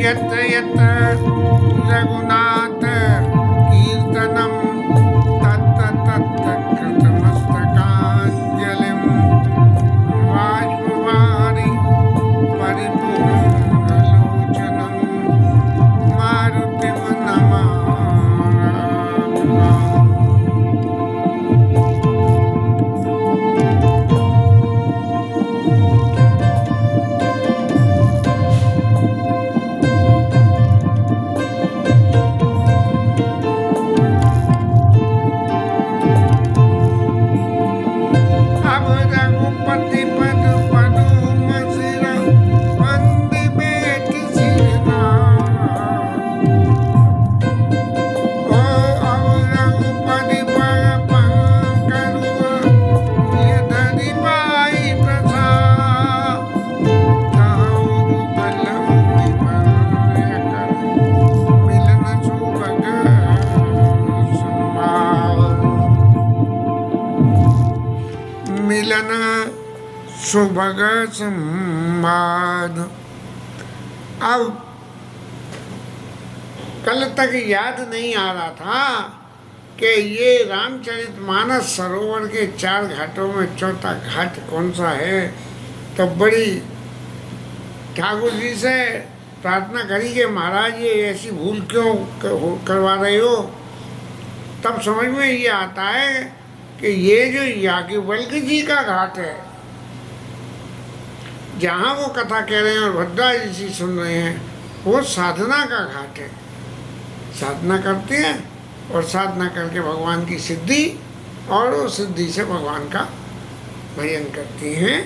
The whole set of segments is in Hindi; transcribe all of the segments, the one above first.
यत यत रघुनाथ कीर्तनम तत् तत् कृतमस्तकाञ्जलिं बाष्पवारि परिपूर्णलोचनं मारुतिं नमामि। अब रघुपति पद पदुम सिर बंद बेट सिरना ओ अब रघुपति पर पंकरुआ ये धरि पाई प्रसाद कहूँ कलम निभाय कर मिलन सुभग संभाल मिलन सुभग संवाद। अब कल तक याद नहीं आ रहा था कि ये रामचरितमानस सरोवर के 4 घाटों में चौथा घाट कौन सा है। तो बड़ी ठाकुर जी से प्रार्थना करी कि महाराज ये ऐसी भूल क्यों करवा रहे हो। तब समझ में ये आता है कि ये जो याज्ञवल्क्य जी का घाट है, जहाँ वो कथा कह रहे हैं और भद्राज जी सुन रहे हैं, वो साधना का घाट है। साधना करते हैं और साधना करके भगवान की सिद्धि और उस सिद्धि से भगवान का भजन करती हैं।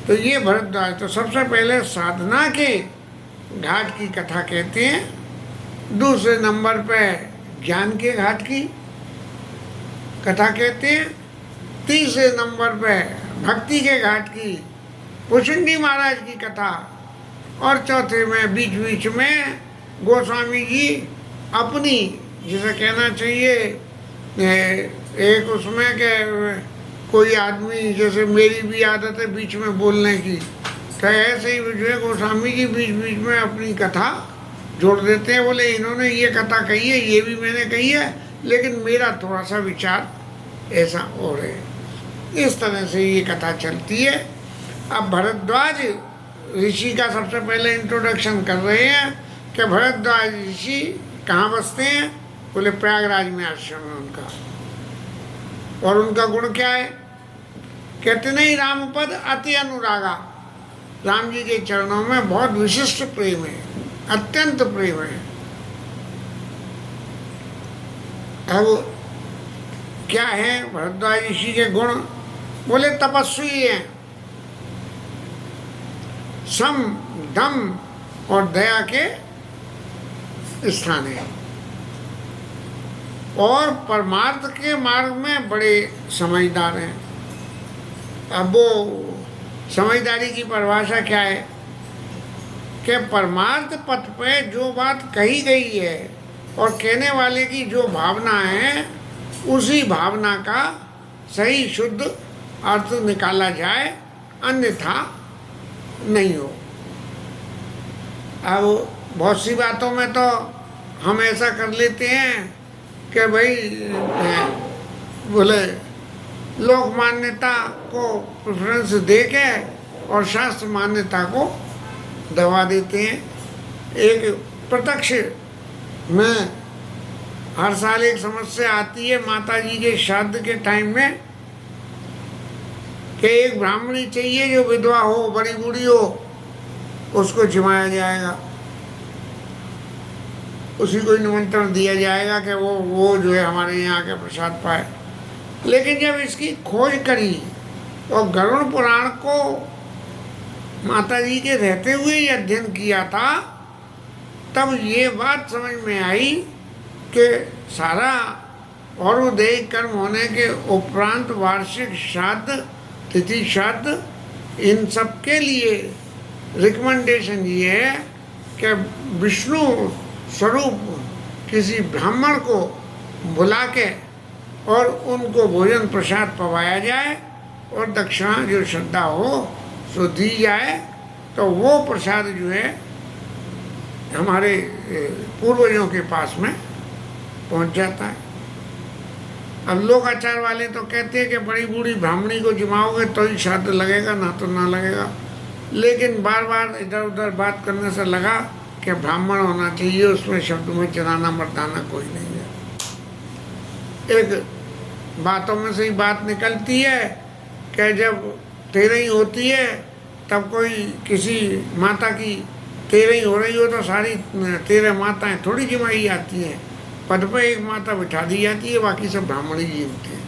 तो ये भरद्वाज तो सबसे पहले साधना के घाट की कथा कहते हैं। दूसरे नंबर पे ज्ञान के घाट की कथा कहते हैं। तीसरे नंबर पे भक्ति के घाट की भुषुंडी महाराज की कथा। और चौथे में बीच बीच में गोस्वामी जी अपनी, जिसे कहना चाहिए एक उसमें के कोई आदमी, जैसे मेरी भी आदत है बीच में बोलने की, तो ऐसे ही जो है गोस्वामी जी बीच बीच में अपनी कथा जोड़ देते हैं। बोले इन्होंने ये कथा कही है, ये भी मैंने कही है, लेकिन मेरा थोड़ा सा विचार ऐसा हो रहा है। इस तरह से ये कथा चलती है। अब भरद्वाज ऋषि का सबसे पहले इंट्रोडक्शन कर रहे हैं कि भरद्वाज ऋषि कहाँ बसते हैं। बोले प्रयागराज में आश्रम है उनका। और उनका गुण क्या है। कहते नहीं रामपद अति अनुरागा, राम जी के चरणों में बहुत विशिष्ट प्रेम है, अत्यंत प्रेम है। अब क्या है भरद्वाज ऋषि के गुण। बोले तपस्वी हैं, सम दम और दया के स्थान है, और परमार्थ के मार्ग में बड़े समझदार हैं। अब वो समझदारी की परिभाषा क्या है कि परमार्थ पथ पे जो बात कही गई है और कहने वाले की जो भावना है, उसी भावना का सही शुद्ध अर्थ निकाला जाए, अन्यथा नहीं हो। अब बहुत सी बातों में तो हम ऐसा कर लेते हैं कि भाई बोले लोक मान्यता को प्रेफरेंस दे के और शास्त्र मान्यता को दबा देते हैं। एक प्रत्यक्ष में हर साल एक समस्या आती है माता जी के श्राद्ध के टाइम में कि एक ब्राह्मणी चाहिए जो विधवा हो, बड़ी बूढ़ी हो, उसको जिमाया जाएगा, उसी को निमंत्रण दिया जाएगा कि वो जो है हमारे यहाँ के प्रसाद पाए। लेकिन जब इसकी खोज करी और गरुड़ पुराण को माता जी के रहते हुए ही अध्ययन किया था, तब ये बात समझ में आई कि सारा और दैहिक कर्म होने के उपरांत वार्षिक श्राद्ध, तिथि श्राद्ध, इन सब के लिए रिकमेंडेशन ये है कि विष्णु स्वरूप किसी ब्राह्मण को बुला के और उनको भोजन प्रसाद पवाया जाए और दक्षिणा जो श्रद्धा हो सो दी जाए, तो वो प्रसाद जो है हमारे पूर्वजों के पास में पहुंच जाता है। अब लोकाचार वाले तो कहते हैं कि बड़ी बूढ़ी ब्राह्मणी को जिमाओगे तो ही श्राद्ध लगेगा, ना तो ना लगेगा। लेकिन बार बार इधर उधर बात करने से लगा कि ब्राह्मण होना चाहिए, उसमें शब्द में जनाना मर्दाना कोई नहीं है। एक बातों में से ही बात निकलती है कि जब तेरही होती है तब कोई किसी माता की तेरही हो रही हो तो सारी 13 माताएं थोड़ी जिमाई जाती हैं, पद पे एक माता बिठा दी जाती है, बाकी सब ब्राह्मण ही जीवते हैं।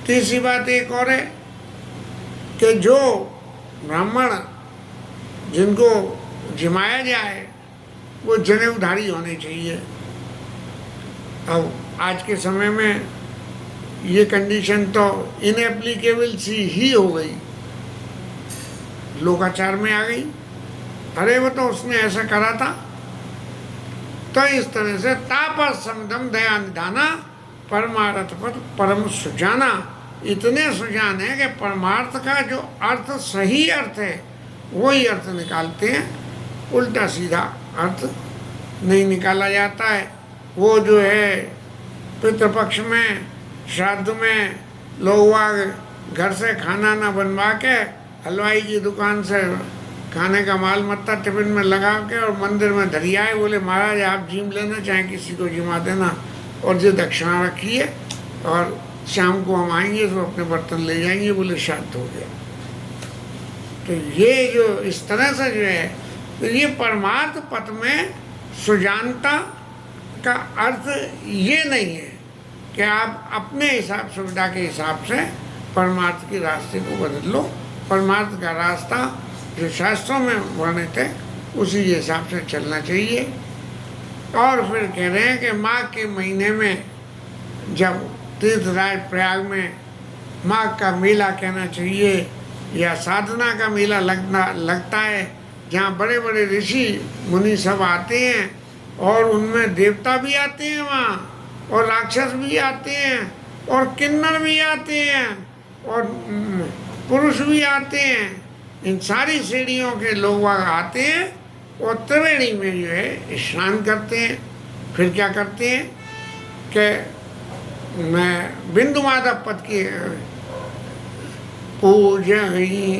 तीसरी बात एक और है कि जो ब्राह्मण जिनको जिमाया जाए वो जनेऊधारी होने चाहिए। अब आज के समय में ये कंडीशन तो इनएप्लीकेबल सी ही हो गई, लोकाचार में आ गई। अरे वो तो उसने ऐसा करा था। तो इस तरह से तापस समदम दया निधाना परमार्थ पर परम सुजाना, इतने सुजान है कि परमार्थ का जो अर्थ सही अर्थ है वही अर्थ निकालते हैं, उल्टा सीधा अर्थ नहीं निकाला जाता है। वो जो है पितृपक्ष में श्राद्ध में लोग घर से खाना ना बनवा के हलवाई की दुकान से खाने का माल मत्ता टिफिन में लगा के और मंदिर में धरी आए, बोले महाराज आप जिम लेना चाहे किसी को जिमा देना और जो दक्षिणा रखी है और शाम को हम आएंगे तो अपने बर्तन ले जाएंगे, बोले श्राद्ध हो गया। तो ये जो इस तरह से जो है, तो ये परमार्थ पथ में सुजानता का अर्थ ये नहीं है कि आप अपने हिसाब सुविधा के हिसाब से परमार्थ के रास्ते को बदल लो। परमार्थ का रास्ता जो शास्त्रों में वर्णित है उसी के हिसाब से चलना चाहिए। और फिर कह रहे हैं कि माघ के महीने में जब तीर्थराज प्रयाग में माघ का मेला कहना चाहिए या साधना का मेला लगता है, जहाँ बड़े बड़े ऋषि मुनि सब आते हैं और उनमें देवता भी आते हैं वहाँ और राक्षस भी आते हैं और किन्नर भी आते हैं और पुरुष भी आते हैं। इन सारी श्रेणियों के लोग वहाँ आते हैं और त्रिवेणी में जो है स्नान करते हैं। फिर क्या करते हैं कि मैं बिंदु माधव पद की पूजहि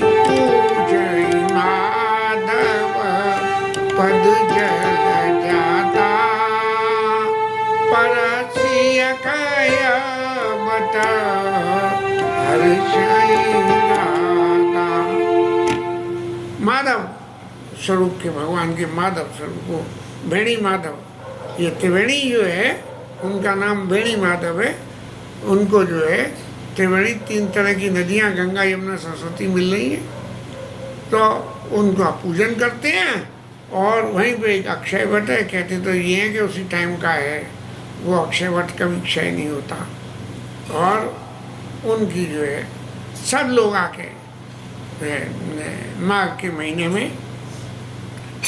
माधव पद जल जाता परसिय कय बत माधव स्वरूप के भगवान के माधव स्वरूप को वेणी माधव, ये त्रिवेणी जो है उनका नाम वेणी माधव है। उनको जो है त्रिवेणी 3 तरह की नदियाँ गंगा यमुना सरस्वती मिल रही हैं, तो उनका पूजन करते हैं। और वहीं पे एक अक्षय वट है, कहते तो ये है कि उसी टाइम का है वो अक्षय वट, कभी क्षय नहीं होता। और उनकी जो है सब लोग आके माघ के महीने में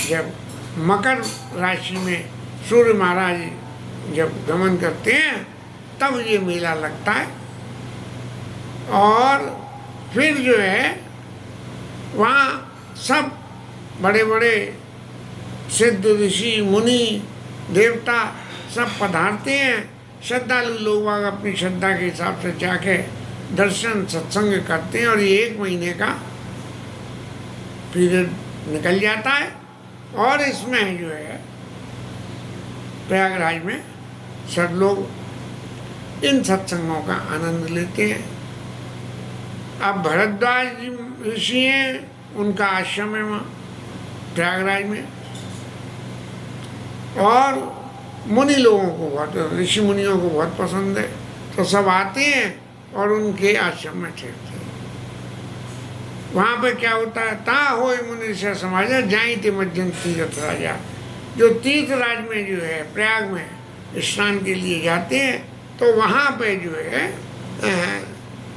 जब मकर राशि में सूर्य महाराज जब गमन करते हैं तब ये मेला लगता है। और फिर जो है वहाँ सब बड़े बड़े सिद्ध ऋषि मुनि देवता सब पधारते हैं। श्रद्धालु लोग अपनी श्रद्धा के हिसाब से जाके दर्शन सत्संग करते हैं और ये 1 महीने का पीरियड निकल जाता है। और इसमें जो है प्रयागराज में सब लोग इन सत्संगों का आनंद लेते हैं। अब भरद्वाज ऋषि हैं, उनका आश्रम है वहाँ प्रयागराज में, और मुनि लोगों को बहुत, ऋषि मुनियों को बहुत पसंद है, तो सब आते हैं और उनके आश्रम में ठहरते हैं। वहाँ पे क्या होता है, ता हो मुनि से समाजा जाई ते मज्जन तीर्थ राजा। जो तीर्थराज में जो है प्रयाग में स्नान के लिए जाते हैं तो वहाँ पे जो है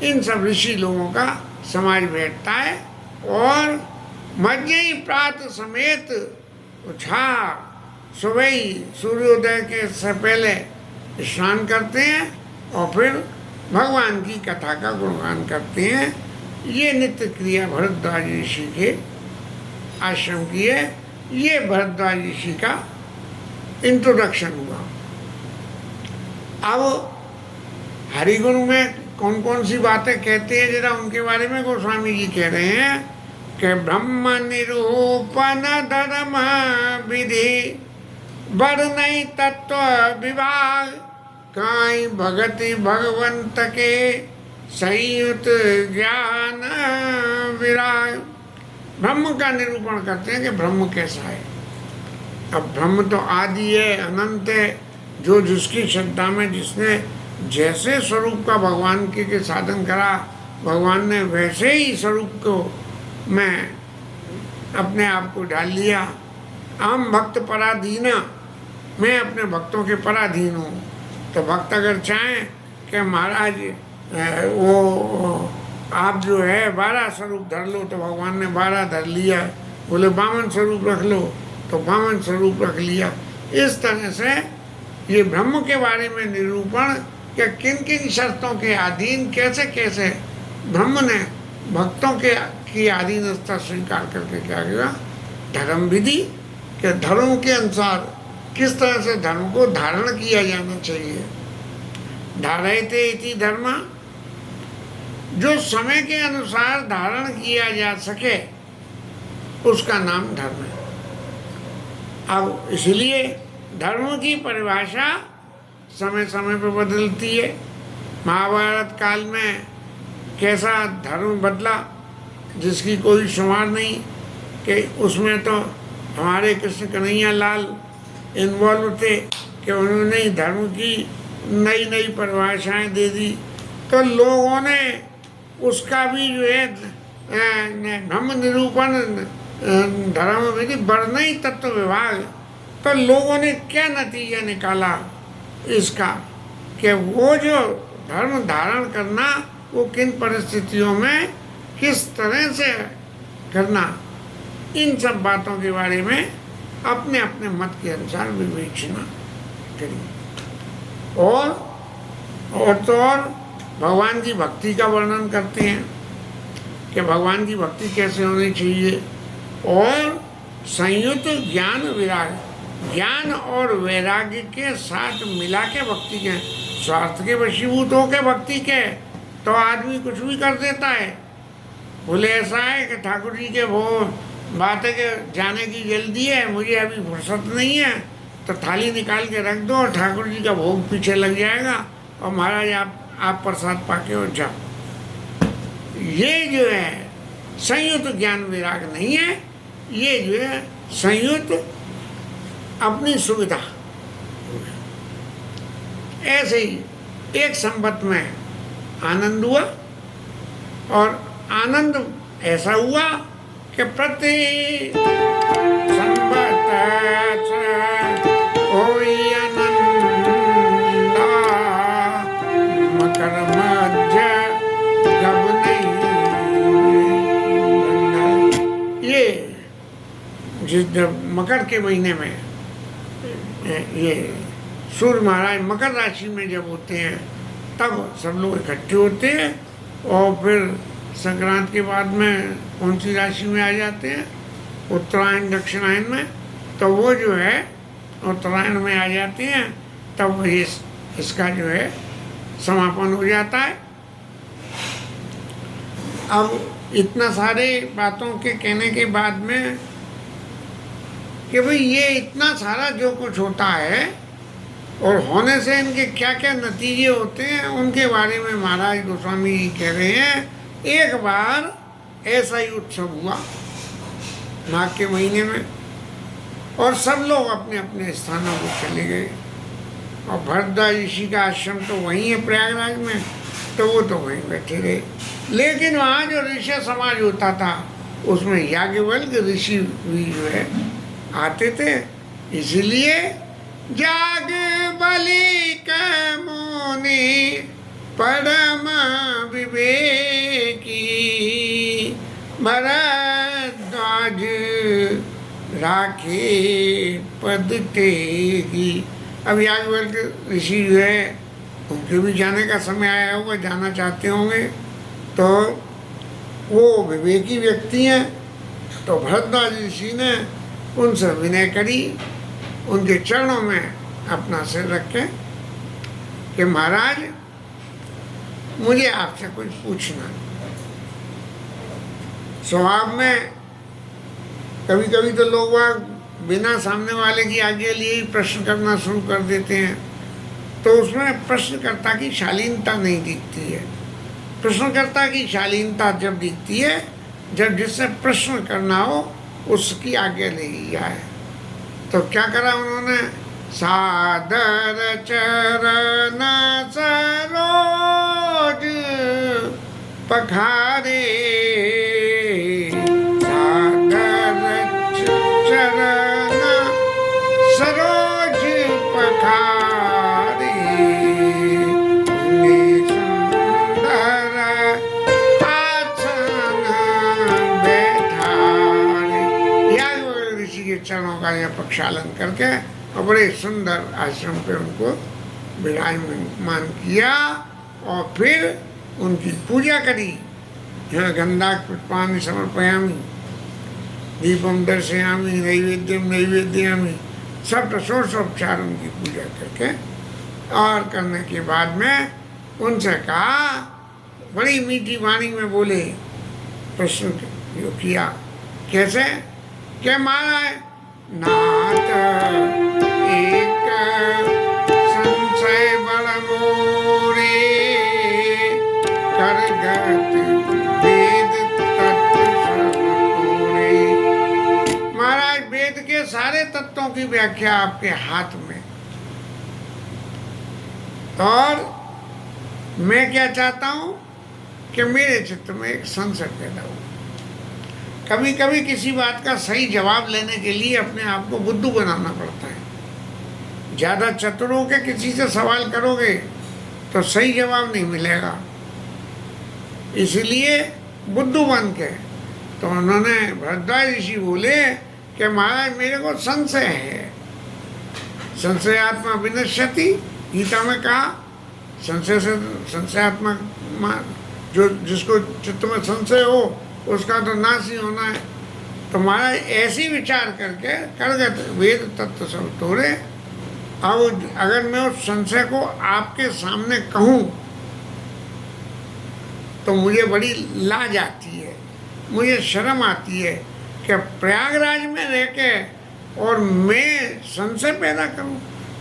इन सब ऋषि लोगों का समाज बैठता है और मज्जई प्रातः समेत उठा सुबह ही सूर्योदय के से पहले स्नान करते हैं और फिर भगवान की कथा का गुणगान करते हैं। ये नित्य क्रिया भरद्वाज ऋषि के आश्रम की है। ये भरद्वाज ऋषि का इंट्रोडक्शन हुआ। अब हरिगुण में कौन कौन सी बातें कहते हैं जरा उनके बारे में गोस्वामी जी कह रहे हैं कि ब्रह्म निरूपण धर्म विधि वर्णय तत्व विभाग काई भगति भगवंत के संयुत ज्ञान विराग। ब्रह्म का निरूपण करते हैं कि ब्रह्म कैसा है। अब ब्रह्म तो आदि है, अनंत है, जो जिसकी श्रद्धा में जिसने जैसे स्वरूप का भगवान के साधन करा, भगवान ने वैसे ही स्वरूप को मैं अपने आप को डाल लिया। आम भक्त पराधीना, मैं अपने भक्तों के पराधीन हूँ। तो भक्त अगर चाहें कि महाराज वो आप जो है 12 स्वरूप धर लो, तो भगवान ने 12 धर लिया। बोले 52 स्वरूप रख लो, तो 52 स्वरूप रख लिया। इस तरह से ये ब्रह्म के बारे में निरूपण कि किन किन शर्तों के अधीन कैसे कैसे ब्रह्म ने भक्तों के की अधीनता स्वीकार करके क्या किया, धर्म विधि के धर्म के अनुसार किस तरह से धर्म को धारण किया जाना चाहिए। धारयते इति धर्म, जो समय के अनुसार धारण किया जा सके उसका नाम धर्म है। अब इसलिए धर्म की परिभाषा समय समय पर बदलती है। महाभारत काल में कैसा धर्म बदला जिसकी कोई शुमार नहीं, कि उसमें तो हमारे कृष्ण कन्हैया लाल इन्वॉल्व थे कि उन्होंने धर्म की नई नई परिभाषाएं दे दी। तो लोगों ने उसका भी जो है ब्रह्म निरूपण धर्म विधि वर्णय तत्व विभाग, तो लोगों ने क्या नतीजा निकाला इसका कि वो जो धर्म धारण करना वो किन परिस्थितियों में किस तरह से करना, इन सब बातों के बारे में अपने अपने मत के अनुसार विवेचना करिए। और तो और भगवान की भक्ति का वर्णन करते हैं कि भगवान की भक्ति कैसे होनी चाहिए। और संयुक्त ज्ञान विराग, ज्ञान और वैराग्य के साथ मिला के भक्ति के, स्वार्थ के वशीभूत होकर भक्ति के तो आदमी कुछ भी कर देता है। बोले ऐसा है कि ठाकुर जी के वो बात है कि जाने की जल्दी है, मुझे अभी फुर्सत नहीं है, तो थाली निकाल के रख दो और ठाकुर जी का भोग पीछे लग जाएगा और महाराज आप प्रसाद पाके और जाओ। ये जो है संयुक्त ज्ञान विराग नहीं है, ये जो है संयुक्त अपनी सुविधा। ऐसे ही एक संपत में आनंद हुआ, और आनंद ऐसा हुआ कि प्रति संपत होई आनंदा, मकर मध्य गब नहीं। ये जिस जब मकर के महीने में ये सूर्य महाराज मकर राशि में जब होते हैं तब सब लोग इकट्ठे होते हैं, और फिर संक्रांत के बाद में कौन सी राशि में आ जाते हैं, उत्तरायण दक्षिणायन में। तो वो जो है उत्तरायण में आ जाते हैं, तब इसका जो है समापन हो जाता है। अब इतना सारे बातों के कहने के बाद में कि भाई ये इतना सारा जो कुछ होता है और होने से इनके क्या क्या नतीजे होते हैं उनके बारे में महाराज गोस्वामी जी कह रहे हैं। एक बार ऐसा ही उत्सव हुआ माघ के महीने में, और सब लोग अपने अपने स्थानों पर चले गए, और भरद्वाज ऋषि का आश्रम तो वहीं है प्रयागराज में, तो वो तो वहीं बैठे रहे। लेकिन वहाँ जो ऋषि समाज होता था उसमें याज्ञवल्क्य ऋषि भी जो है आते थे। इसलिए याज्ञवल्क्य मुनि परम विवेकी, भरद्वाज राखे पद टेकी। अब याज्ञवल्क्य ऋषि जो है उनके भी जाने का समय आया होगा, जाना चाहते होंगे, तो वो विवेकी व्यक्ति हैं। तो भरद्वाज ऋषि ने उनसे विनय करी, उनके चरणों में अपना सिर रखे कि महाराज मुझे आपसे कुछ पूछना। स्वभाव में कभी कभी तो लोग वहाँ बिना सामने वाले की आज्ञा लिए ही प्रश्न करना शुरू कर देते हैं, तो उसमें प्रश्नकर्ता की शालीनता नहीं दिखती है। प्रश्नकर्ता की शालीनता जब दिखती है जब जिससे प्रश्न करना हो उसकी आज्ञा ले ली जाए। तो क्या करा उन्होंने? सादर चरण सरोज पखारे, सादर चरण सरोज पखारे, सुंदर आसन बैठारे। याज्ञवल्क्य ऋषि के चरणों का यह प्रक्षालन करके और बड़े सुंदर आश्रम पे उनको विराजमान किया और फिर उनकी पूजा करी। यहाँ गंधा पुष्पाणि समर्पयामि, दीपम दर्शयामि, नैवेद्यम नैवेद्यामि, सब षोडशोपचार उनकी पूजा करके और करने के बाद में उनसे कहा, बड़ी मीठी वाणी में बोले, प्रश्न जो किया कैसे? क्या महाराज नाथ एक संशय बड़ मोरे, करगत वेद तत्व सब तोरे। महाराज वेद के सारे तत्वों की व्याख्या आपके हाथ में, और मैं क्या चाहता हूं कि मेरे चित्त में एक संशय पैदा हो। कभी कभी किसी बात का सही जवाब लेने के लिए अपने आप को बुद्धू बनाना पड़ता है। ज़्यादा चतुर होकर किसी से सवाल करोगे तो सही जवाब नहीं मिलेगा, इसलिए बुद्धू बन के। तो उन्होंने भरद्वाज ऋषि बोले कि महाराज मेरे को संशय है। संशयात्मा विनश्यति, गीता में कहा संशय से संशयात्मा जो जिसको चित्त में संशय हो उसका तो नाश ही होना है। तो महाराज ऐसी विचार करके करगत वेद तत्व सब तोड़े। अब अगर मैं उस संशय को आपके सामने कहूँ तो मुझे बड़ी लाज आती है, मुझे शर्म आती है कि प्रयागराज में रह के और मैं संशय पैदा करूँ।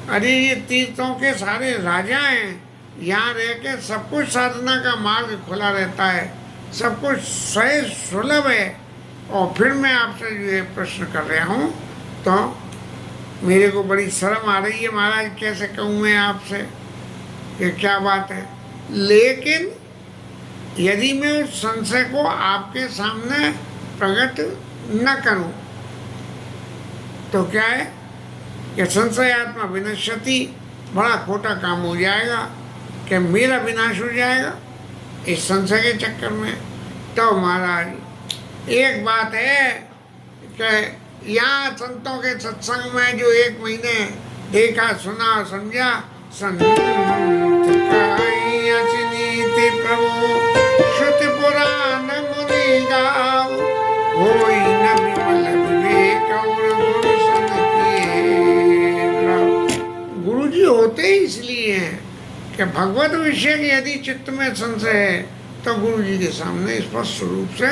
अरे ये तीर्थों के सारे राजा हैं, यहाँ रह के सब कुछ साधना का मार्ग खुला रहता है, सब कुछ सहज सुलभ है, और फिर मैं आपसे ये प्रश्न कर रहा हूँ तो मेरे को बड़ी शर्म आ रही है। महाराज कैसे कहूँ मैं आपसे, ये क्या बात है। लेकिन यदि मैं उस संशय को आपके सामने प्रकट न करूँ तो क्या है कि संशयात्मा विनश्यति, बड़ा खोटा काम हो जाएगा कि मेरा विनाश हो जाएगा इस संशय के चक्कर में। तो महाराज एक बात है कि यहाँ संतों के सत्संग में जो 1 महीने देखा सुना समझा, संत नीति प्रभु श्रुति पुराण मुनि गाव, होई न विमल विवेक और गुरु सन किए। गुरु जी होते ही इसलिए हैं कि भगवत विषय के यदि चित्त में संशय है तो गुरु जी के सामने स्पष्ट रूप से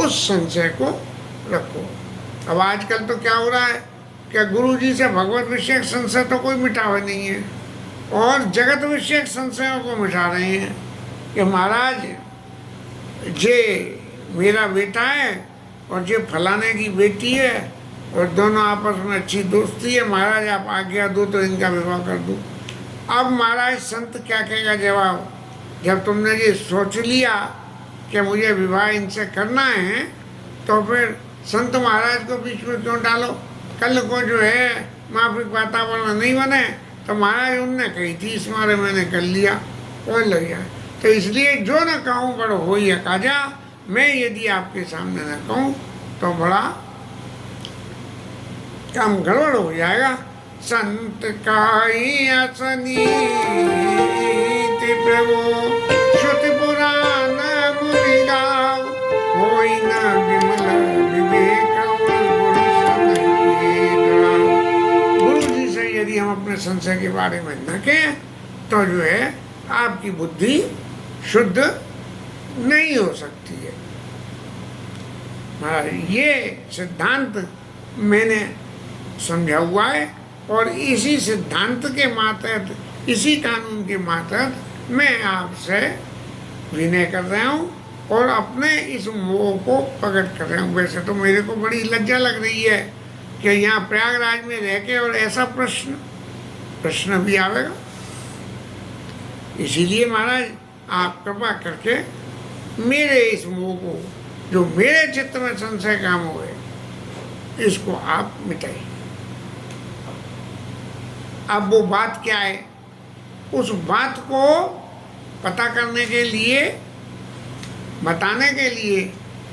उस संशय को रखो। अब आजकल तो क्या हो रहा है कि गुरु जी से भगवत विषयक संशय तो कोई मिटावे नहीं है, और जगत विषयक संशयों को मिटा रहे हैं कि महाराज जे मेरा बेटा है और जे फलाने की बेटी है और दोनों आपस में अच्छी दोस्ती है, महाराज आप आज्ञा दो तो इनका विवाह कर दूँ। अब महाराज संत क्या कहेगा जवाब? जब तुमने ये सोच लिया कि मुझे विवाह इनसे करना है तो फिर संत महाराज को बीच में क्यों डालो? कल को जो है माफिक वातावरण नहीं बने तो महाराज उनने कही थी, इस मारे मैंने कर लिया और लग गया। तो इसलिए जो न कहूँ बड़ा हो ही काजा, मैं यदि आपके सामने न कहूँ तो बड़ा काम गड़बड़ हो जाएगा। संत काई असनी प्रभु श्रुति पुराण मुनि गाव, होई न विमल विवेक और गुरु सन संशय के बारे में न कहें तो जो है आपकी बुद्धि शुद्ध नहीं हो सकती है। महाराज ये सिद्धांत मैंने समझा हुआ है और इसी सिद्धांत के मातहत, इसी कानून के मातहत मैं आपसे विनय कर रहा हूँ और अपने इस मोह को प्रकट कर रहा हूँ। वैसे तो मेरे को बड़ी लज्जा लग रही है कि यहाँ प्रयागराज में रह के और ऐसा प्रश्न भी आवेगा। इसीलिए महाराज आप कृपा करके मेरे इस मोह को, जो मेरे चित्त में संशय काम हुए, इसको आप मिटाइए। अब वो बात क्या है, उस बात को पता करने के लिए, बताने के लिए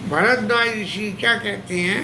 भरद्वाज ऋषि क्या कहते हैं,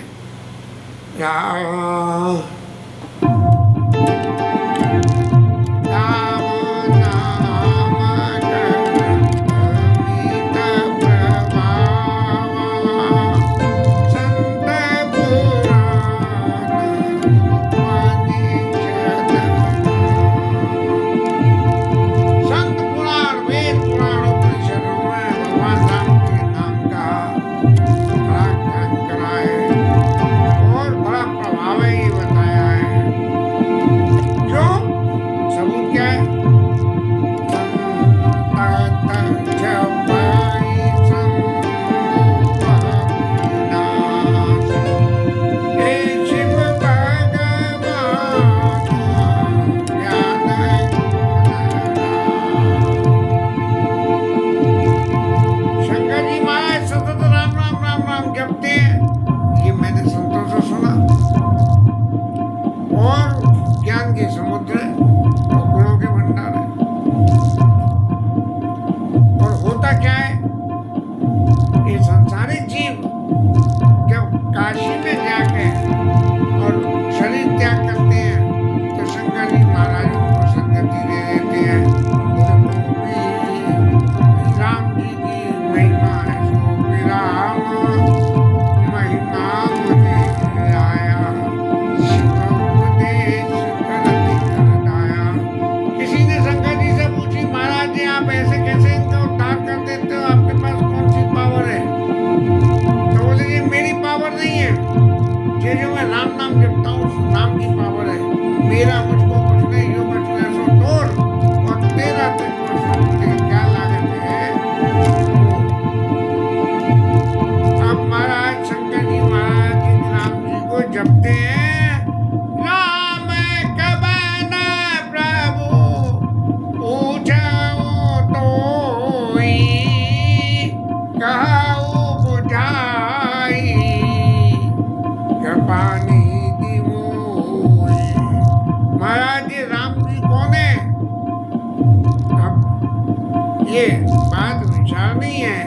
ये बात विचारनी है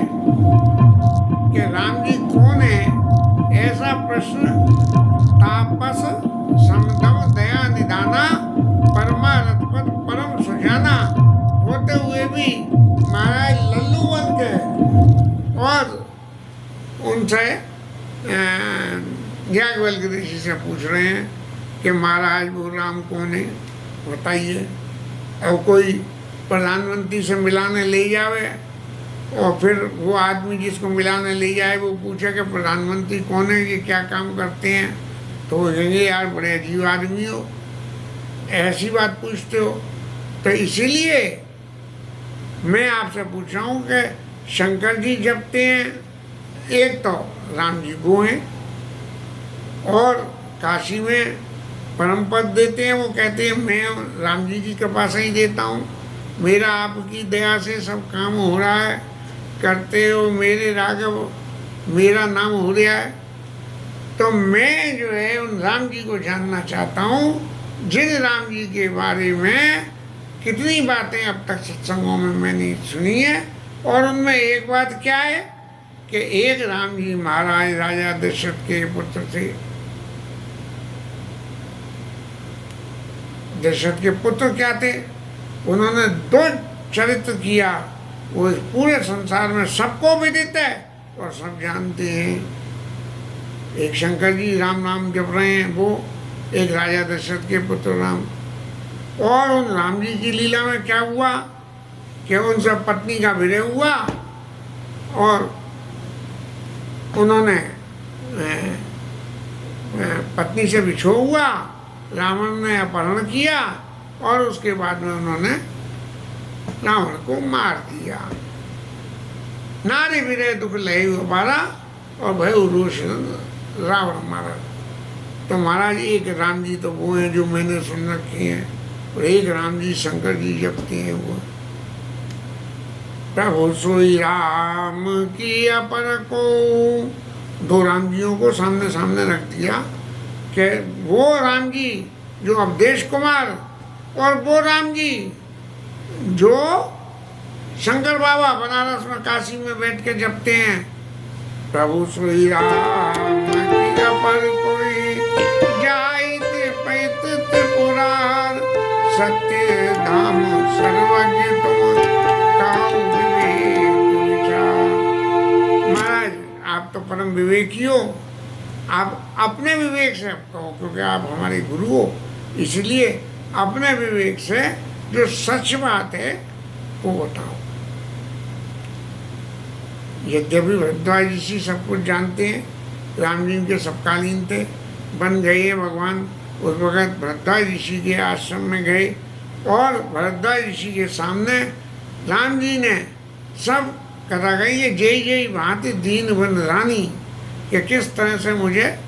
कि राम जी कौन है। ऐसा प्रश्न तापस समदम दया निदाना परमारथ पद परम सुजाना होते हुए भी महाराज लल्लू बन के और उनसे याज्ञवल्क्य ऋषि से पूछ रहे हैं कि महाराज वो राम कौन है बताइए। और कोई प्रधानमंत्री से मिलाने ले जावे और फिर वो आदमी जिसको मिलाने ले जाए वो पूछे कि प्रधानमंत्री कौन है, ये क्या काम करते हैं, तो वो कहेंगे यार बड़े अजीब आदमी हो, ऐसी बात पूछते हो। तो इसीलिए मैं आपसे पूछ रहा हूँ कि शंकर जी जपते हैं, एक तो राम जी गो हैं और काशी में परम पद देते हैं। वो कहते हैं मैं राम जी की कृपा से ही देता हूँ, मेरा आपकी दया से सब काम हो रहा है, करते हो मेरे राघव, मेरा नाम हो रहा है। तो मैं जो है उन राम जी को जानना चाहता हूँ जिन राम जी के बारे में कितनी बातें अब तक सत्संगों में मैंने सुनी है। और उनमें एक बात क्या है कि एक राम जी महाराज राजा दशरथ के पुत्र थे। दशरथ के पुत्र क्या थे, उन्होंने दो चरित्र किया, वो इस पूरे संसार में सबको विदित है और सब जानते हैं। एक शंकर जी राम नाम जप रहे हैं वो, एक राजा दशरथ के पुत्र राम। और उन राम जी की लीला में क्या हुआ कि उनसे पत्नी का विरह हुआ और उन्होंने पत्नी से विछोह हुआ, रावण ने अपहरण किया और उसके बाद में उन्होंने रावण को मार दिया। नारी विरह दुख लय बारा और भय रोष रावण मारा। तो महाराज एक राम जी तो वो हैं जो मैंने सुन रखी हैं, और एक राम जी शंकर जी जपते हैं वो। प्रभु सोई राम की अपर को, दो राम जियों को सामने सामने रख दिया कि वो राम जी जो अवधेश कुमार और वो राम जी जो शंकर बाबा बनारस में काशी में बैठ के जपते हैं। प्रभु सोई राम की अपर कोई जाइत पैत त्रिपुरार, सत्य धाम सर्वज्ञ तुम काहू विवेक विचार। महाराज आप तो परम विवेकी हो, आप अपने विवेक से आप कहो, क्योंकि आप हमारे गुरु हो, इसलिए अपने विवेक से जो सच बात है वो बताओ। यद्यपि भरद्वाज ऋषि सब कुछ जानते हैं, राम जी के समकालीन थे, बन गए भगवान। उस वक़्त भरद्वाज ऋषि के आश्रम में गए और भरद्वाज ऋषि के सामने राम जी ने सब कथा कही है, जय जय भांति दीन बन रानी, कि किस तरह से मुझे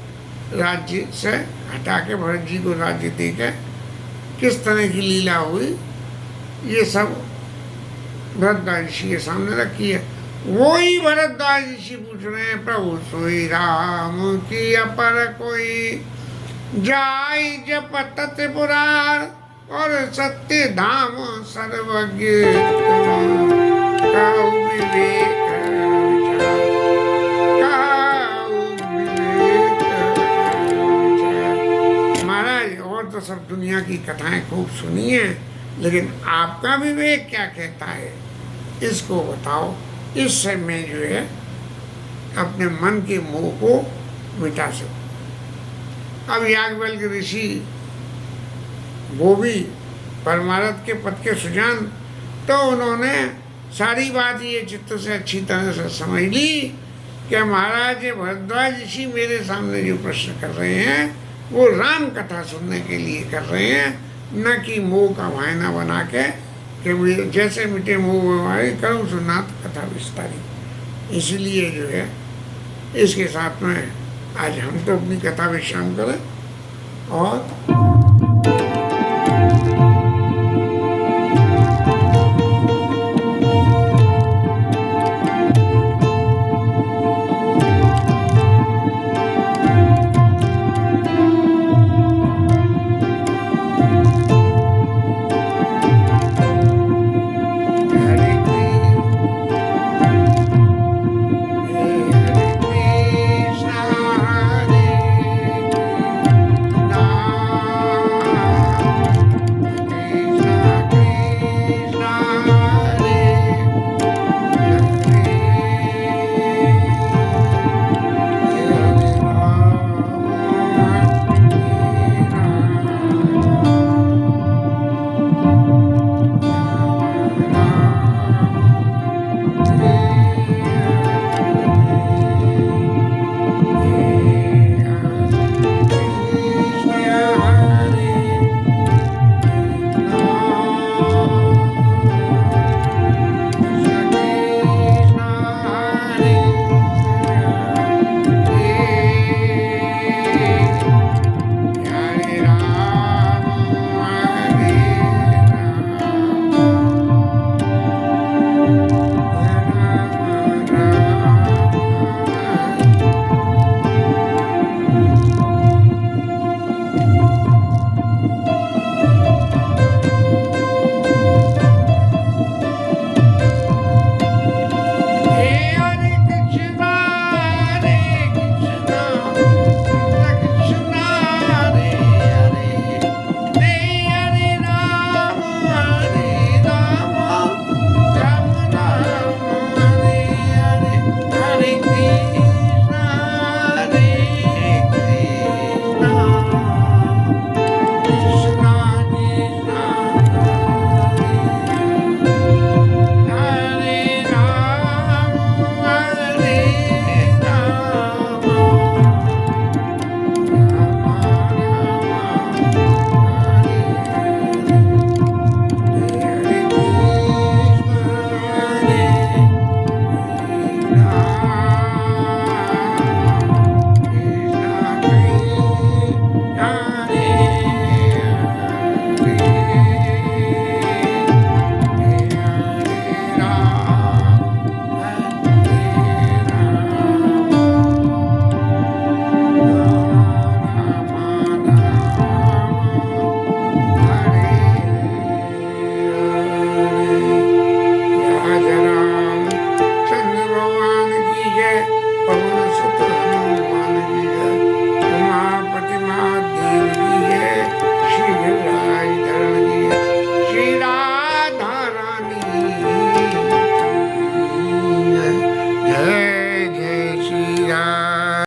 राज्य से हटा के भरत जी को राज्य दे के किस तरह की लीला हुई, ये सब भरद्वाज ऋषि के सामने रखी है। वो ही भरद्वाज ऋषि पूछ रहे हैं, प्रभु सोई राम की अपर कोई जाय जपत त्रिपुरार, और सत्य धाम सर्वज्ञ काहू विवेक विचार, काहू विवेक विचार। महाराज और तो सब दुनिया की कथाएं खूब सुनी है, लेकिन आपका विवेक क्या कहता है इसको बताओ। इससे मैं जो है अपने मन के मोह को मिटा सकूं। अब याज्ञवल्क्य ऋषि वो भी परमार्थ के पद के सुजान, तो उन्होंने सारी बात ये चित्त से अच्छी तरह से समझ ली कि महाराज भरद्वाज ऋषि मेरे सामने जो प्रश्न कर रहे हैं वो राम कथा सुनने के लिए कर रहे हैं, न कि मोह का वायना बना के कि जैसे मिटे मोह हमारे करूँ सुनात कथा विस्तारी। इसलिए जो है इसके साथ में आज हम तो अपनी कथा विश्राम करें और